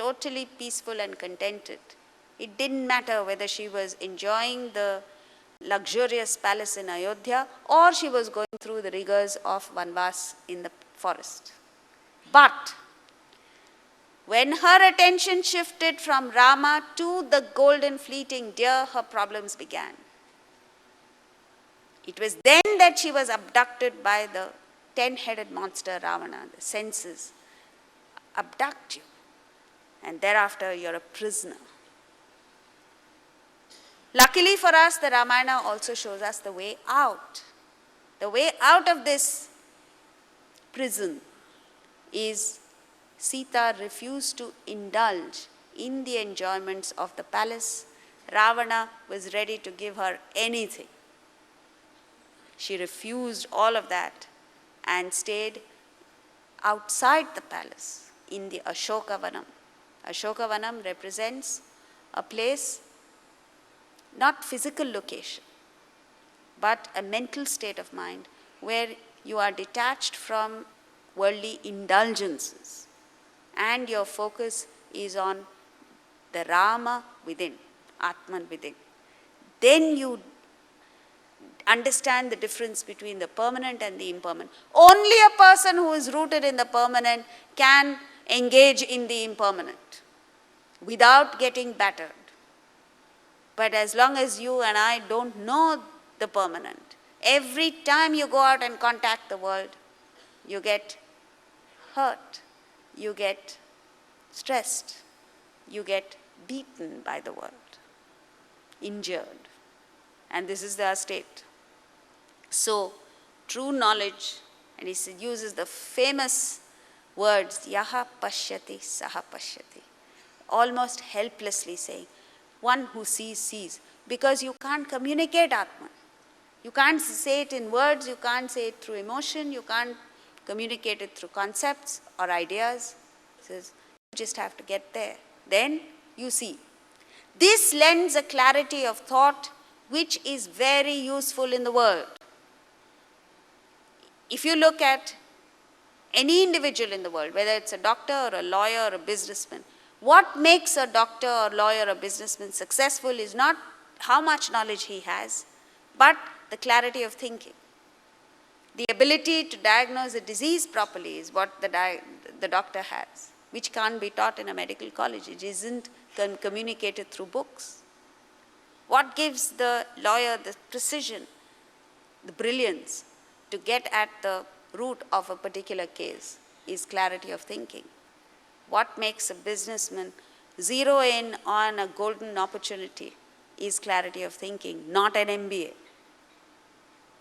totally peaceful and contented. It didn't matter whether she was enjoying the luxurious palace in Ayodhya or she was going through the rigors of Vanvas in the forest. But when her attention shifted from Rama to the golden fleeting deer, her problems began. It was then that she was abducted by the 10-headed monster Ravana. The senses abduct you, and thereafter you're a prisoner. Luckily for us, the Ramayana also shows us the way out. The way out of this prison is Seeta refused to indulge in the enjoyments of the palace. Ravana was ready to give her anything. She refused all of that and stayed outside the palace in the Ashokavanam. Ashokavanam represents a place, not physical location, but a mental state of mind where you are detached from worldly indulgences and your focus is on the Rama within, Atman within. Then you understand the difference between the permanent and the impermanent. Only a person who is rooted in the permanent can engage in the impermanent without getting battered. But as long as you and I don't know the permanent, every time you go out and contact the world, you get hurt, you get stressed, you get beaten by the world, injured. And this is their state. So, true knowledge, and he uses the famous words, yaha pashyati saha pashyati, almost helplessly saying, one who sees, sees. Because you can't communicate Atman. You can't say it in words, you can't say it through emotion, you can't communicate it through concepts or ideas. He says, you just have to get there. Then you see. This lends a clarity of thought which is very useful in the world. If you look at any individual in the world, whether it's a doctor or a lawyer or a businessman, what makes a doctor or lawyer or businessman successful is not how much knowledge he has, but the clarity of thinking. The ability to diagnose a disease properly is what the doctor has, which can't be taught in a medical college. It isn't communicated through books. What gives the lawyer the precision, the brilliance to get at the root of a particular case is clarity of thinking. What makes a businessman zero in on a golden opportunity is clarity of thinking, not an MBA.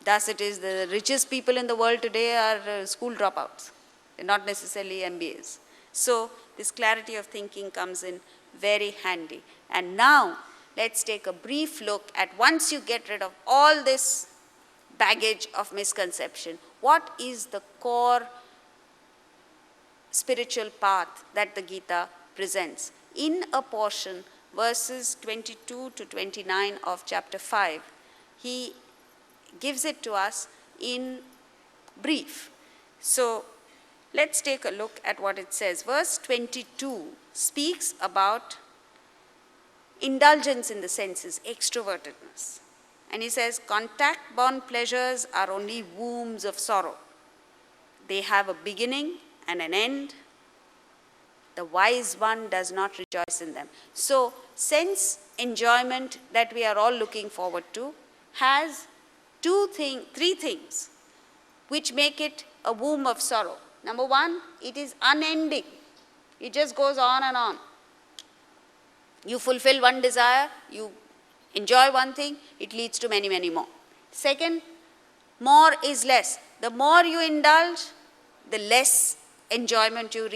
Thus it is the richest people in the world today are school dropouts. They're not necessarily MBAs. So this clarity of thinking comes in very handy. And now let's take a brief look at, once you get rid of all this baggage of misconception, what is the core spiritual path that the Gita presents. In a portion, verses 22 to 29 of chapter 5, he gives it to us in brief. So let's take a look at what it says. Verse 22 speaks about indulgence in the senses, extrovertedness. And he says, contact-born pleasures are only wombs of sorrow. They have a beginning and an end. The wise one does not rejoice in them. So, sense enjoyment that we are all looking forward to has three things which make it a womb of sorrow. Number one, it is unending. It just goes on and on. You fulfill one desire, you enjoy one thing, it leads to many, many more. Second, more is less. The more you indulge, the less enjoyment you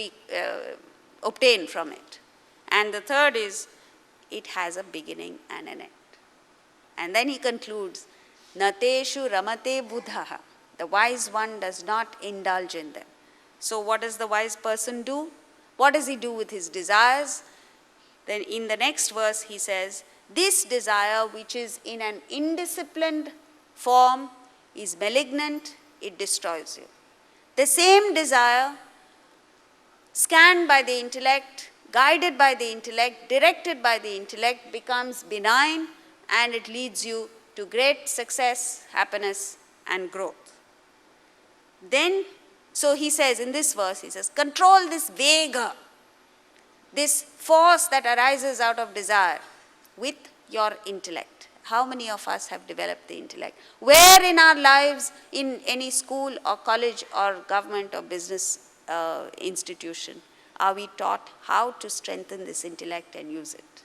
obtain from it. And the third is, it has a beginning and an end. And then he concludes, Nateshu ramate buddhaha. The wise one does not indulge in them. So what does the wise person do? What does he do with his desires? Then in the next verse he says, this desire which is in an indisciplined form is malignant, it destroys you. The same desire, scanned by the intellect, guided by the intellect, directed by the intellect, becomes benign, and it leads you to great success, happiness, and growth. Then, so he says in this verse, he says, control this vega, this force that arises out of desire, with your intellect. How many of us have developed the intellect? Where in our lives, in any school or college or government or business institution, are we taught how to strengthen this intellect and use it?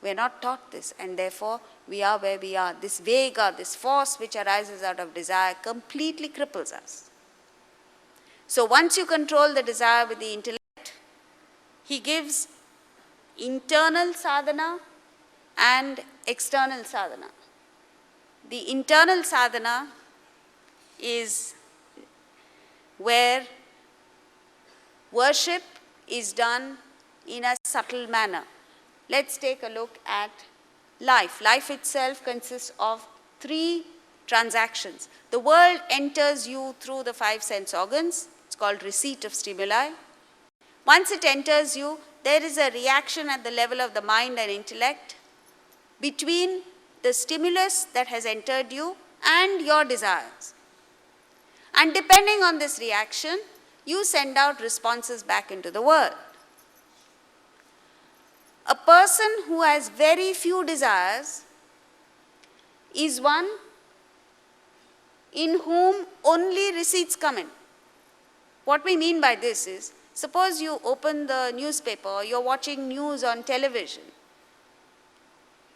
We are not taught this, and therefore we are where we are. This vega, this force which arises out of desire, completely cripples us. So once you control the desire with the intellect, he gives internal sadhana and external sadhana. The internal sadhana is where worship is done in a subtle manner. Let's take a look at life. Life itself consists of 3 transactions. The world enters you through the 5 sense organs. It's called receipt of stimuli. Once it enters you, there is a reaction at the level of the mind and intellect between the stimulus that has entered you and your desires. And depending on this reaction, you send out responses back into the world. A person who has very few desires is one in whom only receipts come in. What we mean by this is, suppose you open the newspaper or you're watching news on television.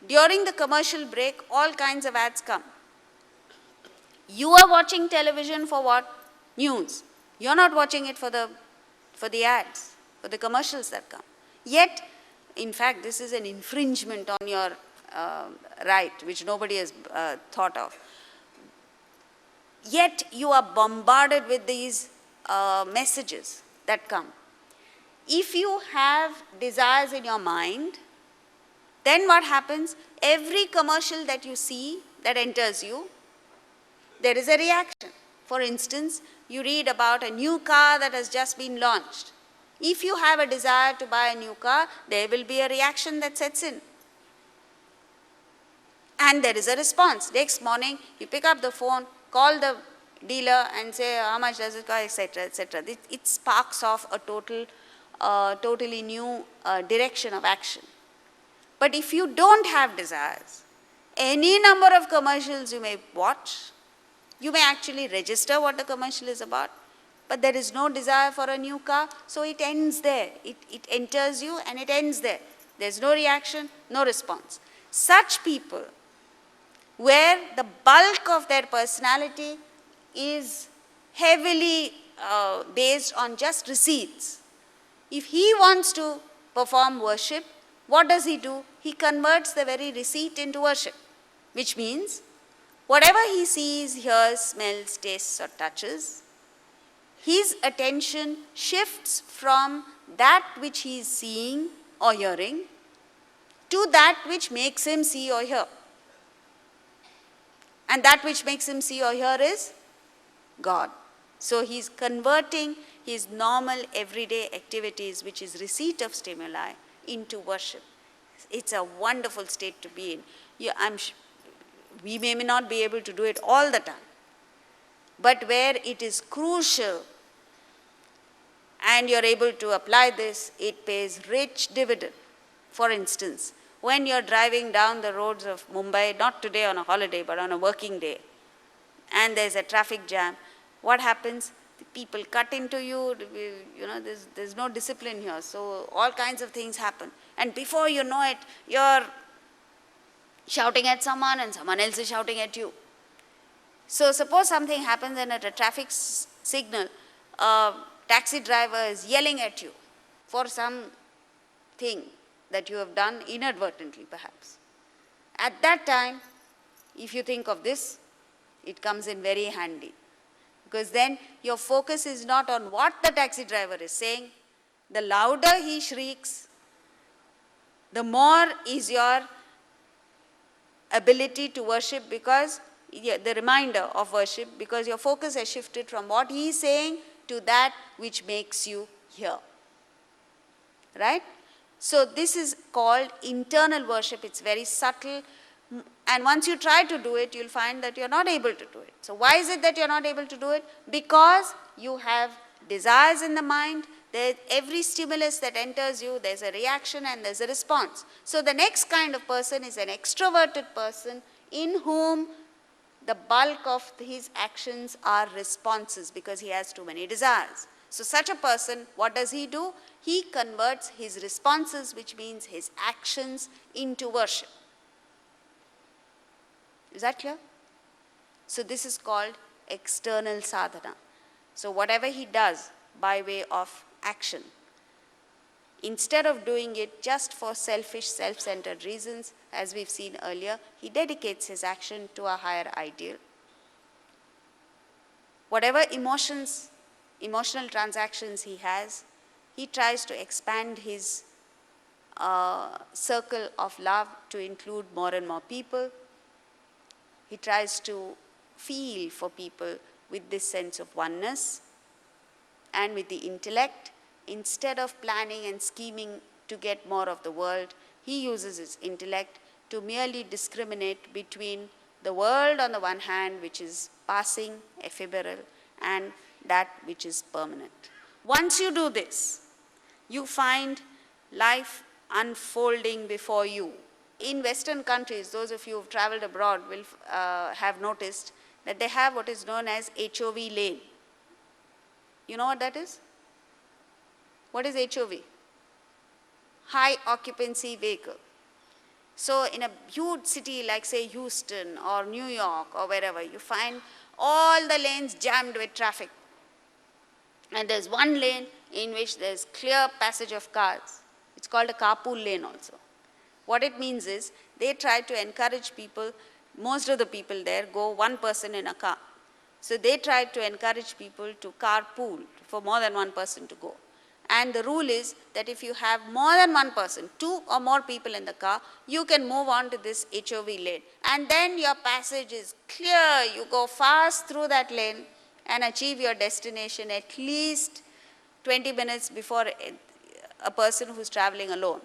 During the commercial break, all kinds of ads come. You are watching television for what? News. You're not watching it for the ads, for the commercials that come. Yet, in fact, this is an infringement on your right, which nobody has thought of. Yet, you are bombarded with these messages that come. If you have desires in your mind, then what happens? Every commercial that you see that enters you, there is a reaction. For instance, you read about a new car that has just been launched. If you have a desire to buy a new car, there will be a reaction that sets in. And there is a response. Next morning, you pick up the phone, call the dealer and say, how much does it cost, etc., etc. It sparks off a totally new direction of action. But if you don't have desires, any number of commercials you may watch, you may actually register what the commercial is about, but there is no desire for a new car, so it ends there. It enters you and it ends there. There's no reaction, no response. Such people, where the bulk of their personality is heavily based on just receipts, if he wants to perform worship, what does he do? He converts the very receipt into worship, which means whatever he sees, hears, smells, tastes, or touches, his attention shifts from that which he is seeing or hearing to that which makes him see or hear. And that which makes him see or hear is God. So he's converting his normal everyday activities, which is receipt of stimuli, into worship. It's a wonderful state to be in. We may not be able to do it all the time, but where it is crucial and you're able to apply this, it pays rich dividend. For instance, when you're driving down the roads of Mumbai, not today on a holiday, but on a working day, and there's a traffic jam, what happens? The people cut into you, there's no discipline here, so all kinds of things happen. And before you know it, you're shouting at someone and someone else is shouting at you. So suppose something happens and at a traffic signal, a taxi driver is yelling at you for something that you have done inadvertently perhaps. At that time, if you think of this, it comes in very handy. Because then your focus is not on what the taxi driver is saying. The louder he shrieks, the more is your ability to worship, because the reminder of worship, because your focus has shifted from what he is saying to that which makes you hear. right? So this is called internal worship. It's very subtle. And once you try to do it, you'll find that you're not able to do it. So why is it that you're not able to do it? Because you have desires in the mind. Every stimulus that enters you, there's a reaction and there's a response. So the next kind of person is an extroverted person in whom the bulk of his actions are responses because he has too many desires. So such a person, what does he do? He converts his responses, which means his actions, into worship. Is that clear? So this is called external sadhana. So whatever he does by way of action, instead of doing it just for selfish, self-centered reasons, as we've seen earlier, he dedicates his action to a higher ideal. Whatever emotional transactions he has, he tries to expand his circle of love to include more and more people. He tries to feel for people with this sense of oneness and with the intellect. Instead of planning and scheming to get more of the world, he uses his intellect to merely discriminate between the world on the one hand, which is passing, ephemeral, and that which is permanent. Once you do this, you find life unfolding before you. In Western countries, those of you who have traveled abroad will have noticed that they have what is known as HOV lane. You know what that is? What is HOV? High occupancy vehicle. So in a huge city like say Houston or New York or wherever, you find all the lanes jammed with traffic. And there's one lane in which there's clear passage of cars. It's called a carpool lane also. What it means is they try to encourage people, most of the people there go one person in a car. So they try to encourage people to carpool for more than one person to go. And the rule is that if you have more than one person, 2 or more people in the car, you can move on to this HOV lane. And then your passage is clear. You go fast through that lane and achieve your destination at least 20 minutes before a person who's traveling alone.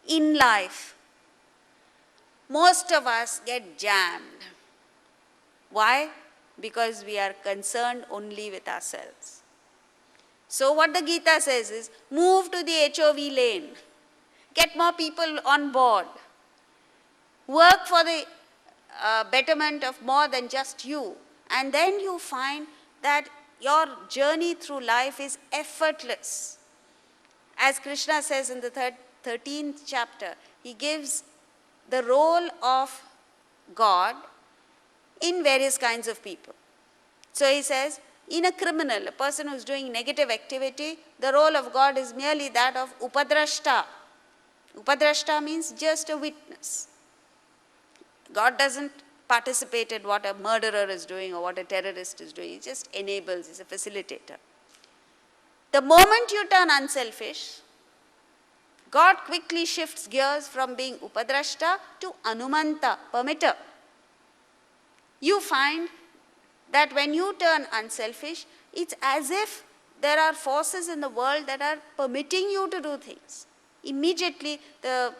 In life, most of us get jammed. Why? Because we are concerned only with ourselves. So what the Gita says is, move to the HOV lane, get more people on board, work for the betterment of more than just you, and then you find that your journey through life is effortless. As Krishna says in the 13th chapter, he gives the role of God in various kinds of people. So he says, in a criminal, a person who's doing negative activity, the role of God is merely that of upadrashta. Upadrashta means just a witness. God doesn't participate in what a murderer is doing or what a terrorist is doing. He just enables, he's a facilitator. The moment you turn unselfish, God quickly shifts gears from being upadrashta to anumanta, permitter. You find that when you turn unselfish, it's as if there are forces in the world that are permitting you to do things. Immediately the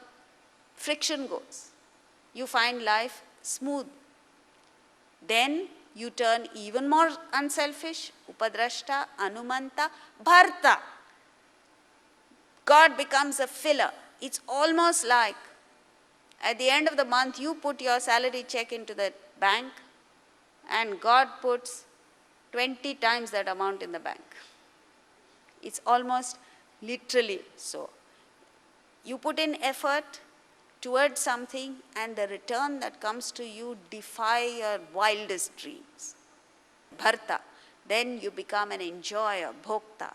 friction goes. You find life smooth. Then you turn even more unselfish, upadrashta, anumanta, bharta. God becomes a filler. It's almost like at the end of the month you put your salary check into the bank and God puts 20 times that amount in the bank. It's almost literally so. You put in effort towards something and the return that comes to you defy your wildest dreams. Bharta. Then you become an enjoyer, bhokta.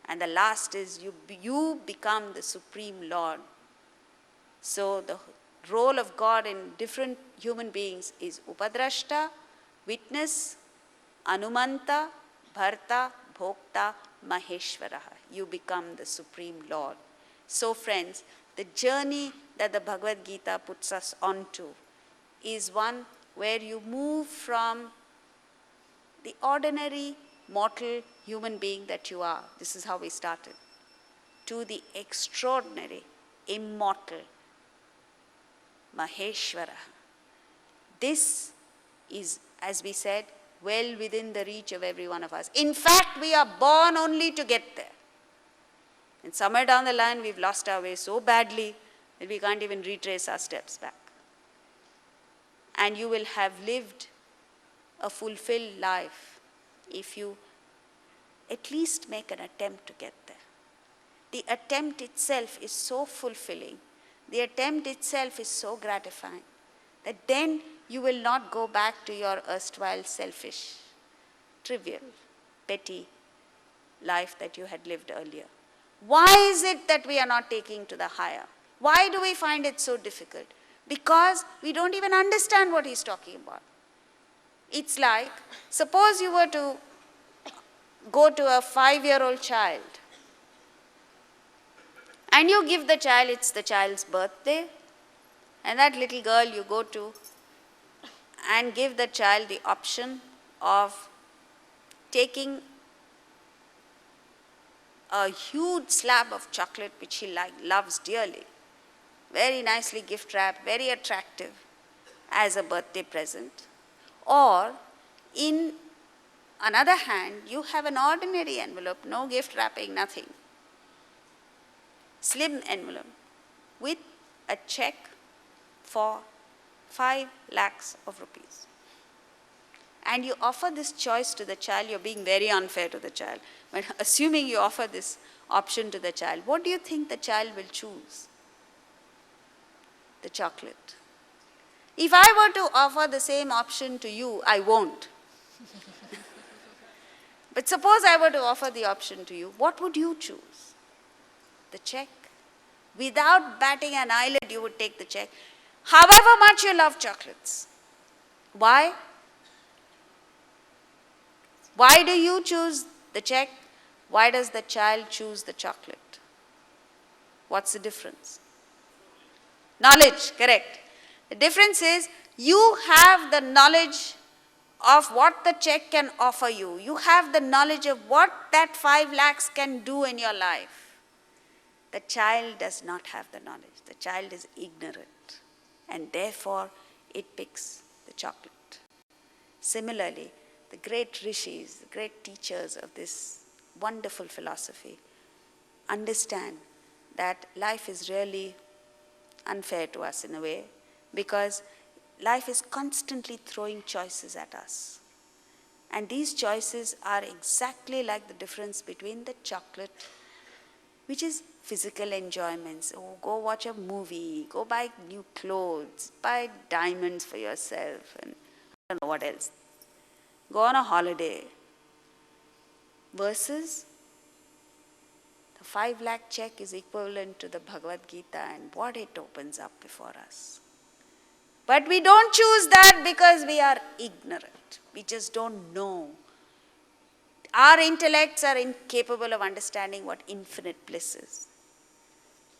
And the last is you become the Supreme Lord. So the role of God in different human beings is upadrashta, witness, anumanta, bharta, bhokta, maheshwaraha. You become the Supreme Lord. So friends, the journey that the Bhagavad Gita puts us onto is one where you move from the ordinary mortal human being that you are, this is how we started, to the extraordinary, immortal Maheshwara. This is, as we said, well within the reach of every one of us. In fact, we are born only to get there. And somewhere down the line, we've lost our way so badly that we can't even retrace our steps back. And you will have lived a fulfilled life if you at least make an attempt to get there. The attempt itself is so fulfilling. The attempt itself is so gratifying that then you will not go back to your erstwhile selfish, trivial, petty life that you had lived earlier. Why is it that we are not taking to the higher? Why do we find it so difficult? Because we don't even understand what he's talking about. It's like, suppose you were to go to a 5-year-old child and you give the child, it's the child's birthday, and that little girl you go to and give the child the option of taking a huge slab of chocolate which he loves dearly, very nicely gift wrapped, very attractive as a birthday present. Or in another hand, you have an ordinary envelope, no gift wrapping, nothing, slim envelope with a check for 5 lakhs of rupees. And you offer this choice to the child. You're being very unfair to the child. But assuming you offer this option to the child, what do you think the child will choose? The chocolate. If I were to offer the same option to you, I won't. But suppose I were to offer the option to you, what would you choose? The check. Without batting an eyelid, you would take the check. However much you love chocolates. Why? Why do you choose the check? Why does the child choose the chocolate? What's the difference? Knowledge, correct. The difference is you have the knowledge of what the check can offer you. You have the knowledge of what that 5 lakhs can do in your life. The child does not have the knowledge. The child is ignorant, and therefore it picks the chocolate. Similarly, the great rishis, the great teachers of this wonderful philosophy understand that life is really unfair to us in a way, because life is constantly throwing choices at us. And these choices are exactly like the difference between the chocolate, which is physical enjoyments. Oh, go watch a movie, go buy new clothes, buy diamonds for yourself, and I don't know what else. Go on a holiday. Versus the 5 lakh check is equivalent to the Bhagavad Gita and what it opens up before us. But we don't choose that because we are ignorant. We just don't know. Our intellects are incapable of understanding what infinite bliss is.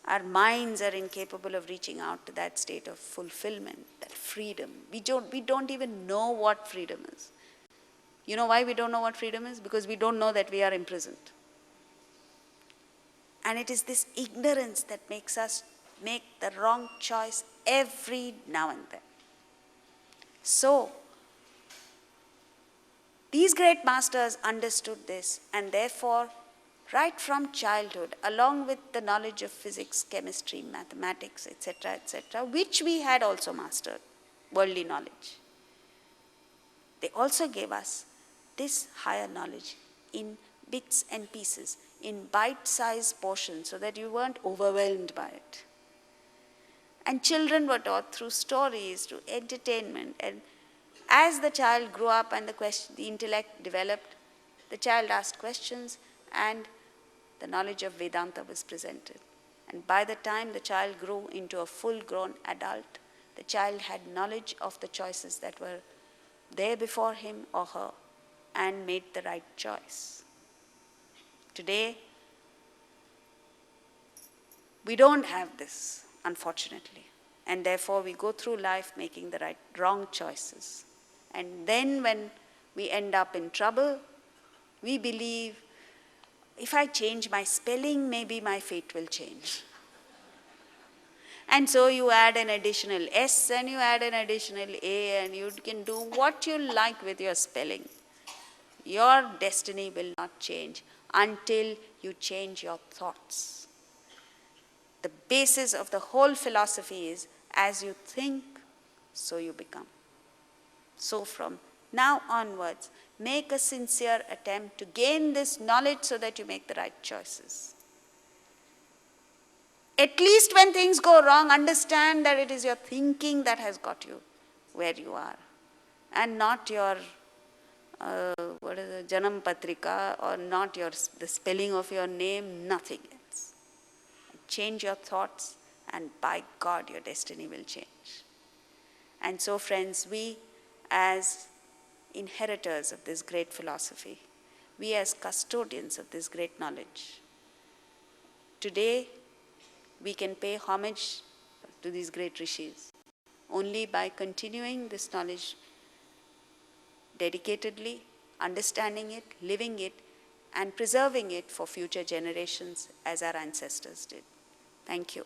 Our minds are incapable of reaching out to that state of fulfillment, that freedom. We don't even know what freedom is. You know why we don't know what freedom is? Because we don't know that we are imprisoned. And it is this ignorance that makes us make the wrong choice every now and then. So, these great masters understood this, and therefore, right from childhood, along with the knowledge of physics, chemistry, mathematics, etc., which we had also mastered, worldly knowledge, they also gave us this higher knowledge in bits and pieces, in bite-sized portions, so that you weren't overwhelmed by it. And children were taught through stories, through entertainment, and as the child grew up and the intellect developed, the child asked questions and the knowledge of Vedanta was presented. And by the time the child grew into a full-grown adult, the child had knowledge of the choices that were there before him or her and made the right choice. Today, we don't have this, unfortunately. And therefore, we go through life making the wrong choices. And then when we end up in trouble, we believe if I change my spelling, maybe my fate will change. And so you add an additional S and you add an additional A, and you can do what you like with your spelling. Your destiny will not change until you change your thoughts. The basis of the whole philosophy is, as you think, so you become. So from now onwards, make a sincere attempt to gain this knowledge so that you make the right choices. At least when things go wrong, understand that it is your thinking that has got you where you are, and not your Janam Patrika, or not the spelling of your name, nothing else. Change your thoughts, and by God, your destiny will change. And so, friends, we as inheritors of this great philosophy, we as custodians of this great knowledge, today we can pay homage to these great rishis only by continuing this knowledge dedicatedly, understanding it, living it, and preserving it for future generations as our ancestors did. Thank you.